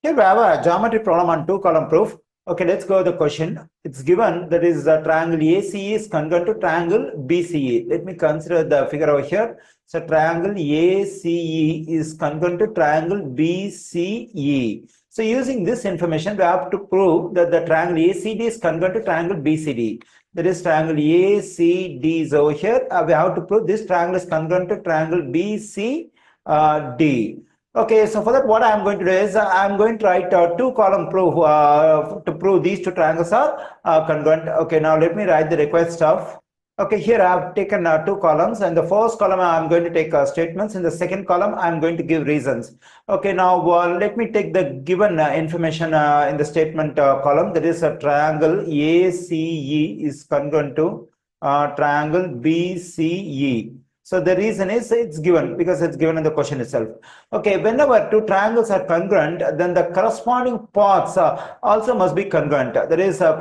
Here we have a geometry problem on two-column proof. Okay, let's go to the question. It's given that is the triangle ACE is congruent to triangle BCE. Let me consider the figure over here. So triangle ACE is congruent to triangle BCE. So using this information, we have to prove that the triangle ACD is congruent to triangle BCD. That is triangle ACD is over here. We have to prove this triangle is congruent to triangle BCD. Okay, so for that, what I'm going to do is I'm going to write a two-column proof to prove these two triangles are congruent. Okay, now let me write the required stuff. Okay, here I have taken two columns. In the first column, I'm going to take statements. In the second column, I'm going to give reasons. Okay, now let me take the given information in the statement column. That is a triangle ACE is congruent to triangle BCE. So the reason is it's given because it's given in the question itself. Okay, whenever two triangles are congruent, then the corresponding paths also must be congruent. There is a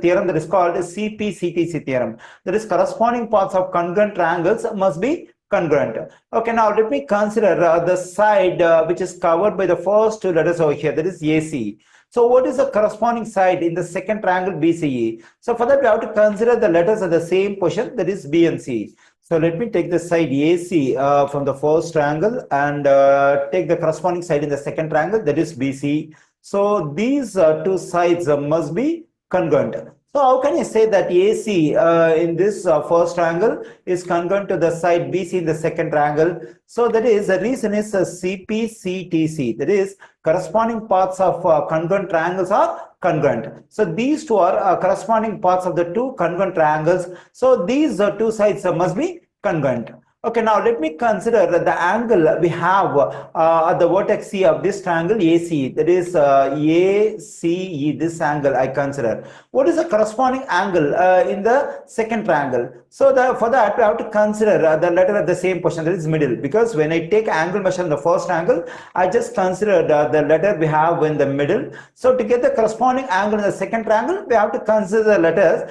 theorem that is called CP-CTC theorem. That is corresponding paths of congruent triangles must be congruent. Okay, now let me consider the side which is covered by the first two letters over here, that is AC. So what is the corresponding side in the second triangle BCE? So for that we have to consider the letters of the same position, that is B and C. So let me take the side AC from the first triangle and take the corresponding side in the second triangle, that is BC. So these two sides must be congruent. So how can you say that AC in this first triangle is congruent to the side BC in the second triangle? So that is, the reason is CP-CTC. That is, corresponding paths of congruent triangles are congruent. So these two are corresponding paths of the two congruent triangles. So these two sides must be congruent. Okay, now let me consider the angle we have at the vertex C of this triangle AC. That is ACE, this angle I consider. What is the corresponding angle in the second triangle? So for that we have to consider the letter of the same position, that is middle, because when I take angle measure in the first angle, I just consider the letter we have in the middle. So to get the corresponding angle in the second triangle, we have to consider the letters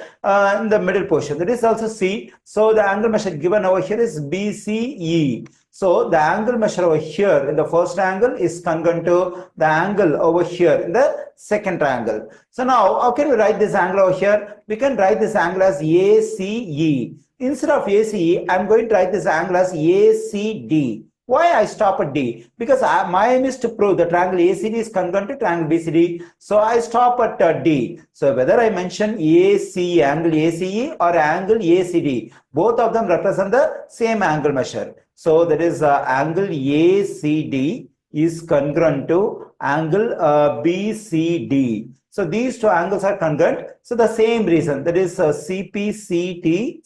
in the middle portion. That is also C. So the angle measure given over here is BCE. So the angle measure over here in the first angle is congruent to the angle over here in the second triangle. So now how can we write this angle over here? We can write this angle as ACE. Instead of ACE, I'm going to write this angle as ACD. Why I stop at D? Because my aim is to prove the triangle ACD is congruent to triangle BCD. So I stop at D. So whether I mention AC, angle ACE or angle ACD, both of them represent the same angle measure. So that is angle ACD is congruent to angle BCD. So these two angles are congruent. So the same reason, that is CP-CTC.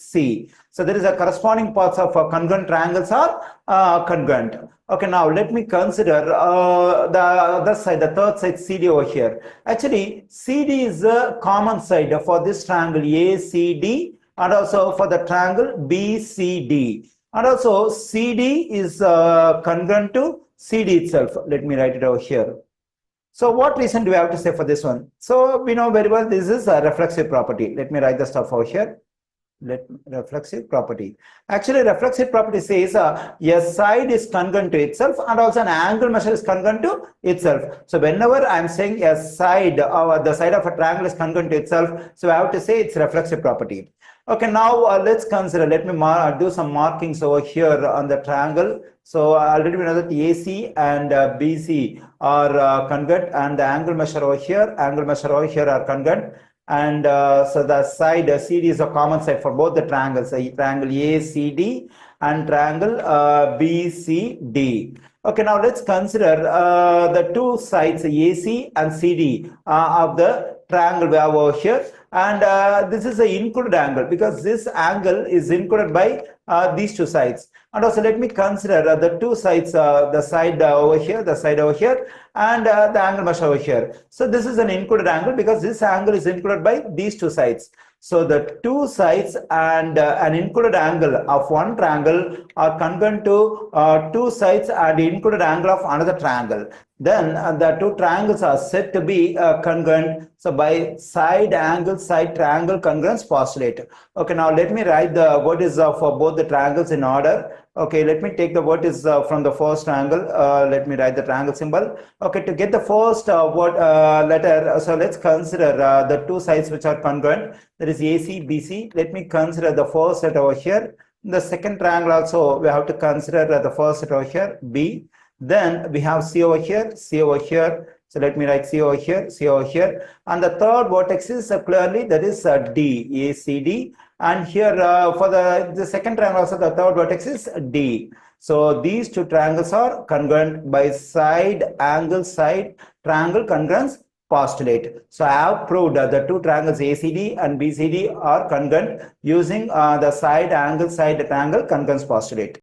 So there is a corresponding paths of congruent triangles are congruent. Okay, now let me consider the other side, the third side, CD over here. Actually, CD is a common side for this triangle ACD and also for the triangle BCD. And also CD is congruent to CD itself. Let me write it over here. So what reason do we have to say for this one? So we know very well this is a reflexive property. Let me write the stuff over here. Reflexive property. Actually, reflexive property says a side is congruent to itself and also an angle measure is congruent to itself. So whenever I'm saying a side or the side of a triangle is congruent to itself, so I have to say it's reflexive property. Okay, now let's consider, let me do some markings over here on the triangle. So already we know that AC and BC are congruent, and the angle measure over here are congruent. And so the side CD is a common side for both the triangles, triangle ACD and triangle BCD. Okay, now let's consider the two sides AC and CD of the triangle we have over here. And this is an included angle because this angle is included by these two sides. And also let me consider the two sides, the side over here, and the angle measure over here. So this is an included angle because this angle is included by these two sides. So the two sides and an included angle of one triangle are congruent to two sides and included angle of another triangle. Then the two triangles are said to be congruent. So by side triangle congruence postulate. Okay, now let me write the what is for both the triangles in order. Okay, let me take the vertex from the first triangle. Let me write the triangle symbol. Okay, to get the first letter, so let's consider the two sides which are congruent. That is AC, BC. Let me consider the first letter over here. The second triangle also, we have to consider the first letter over here, B. Then we have C over here, C over here. So let me write C over here, C over here. And the third vertex is clearly that is D, ACD. And here for the second triangle also the third vertex is D. So these two triangles are congruent by side, angle, side, triangle congruence postulate. So I have proved the two triangles ACD and BCD are congruent using the side, angle, side, triangle congruence postulate.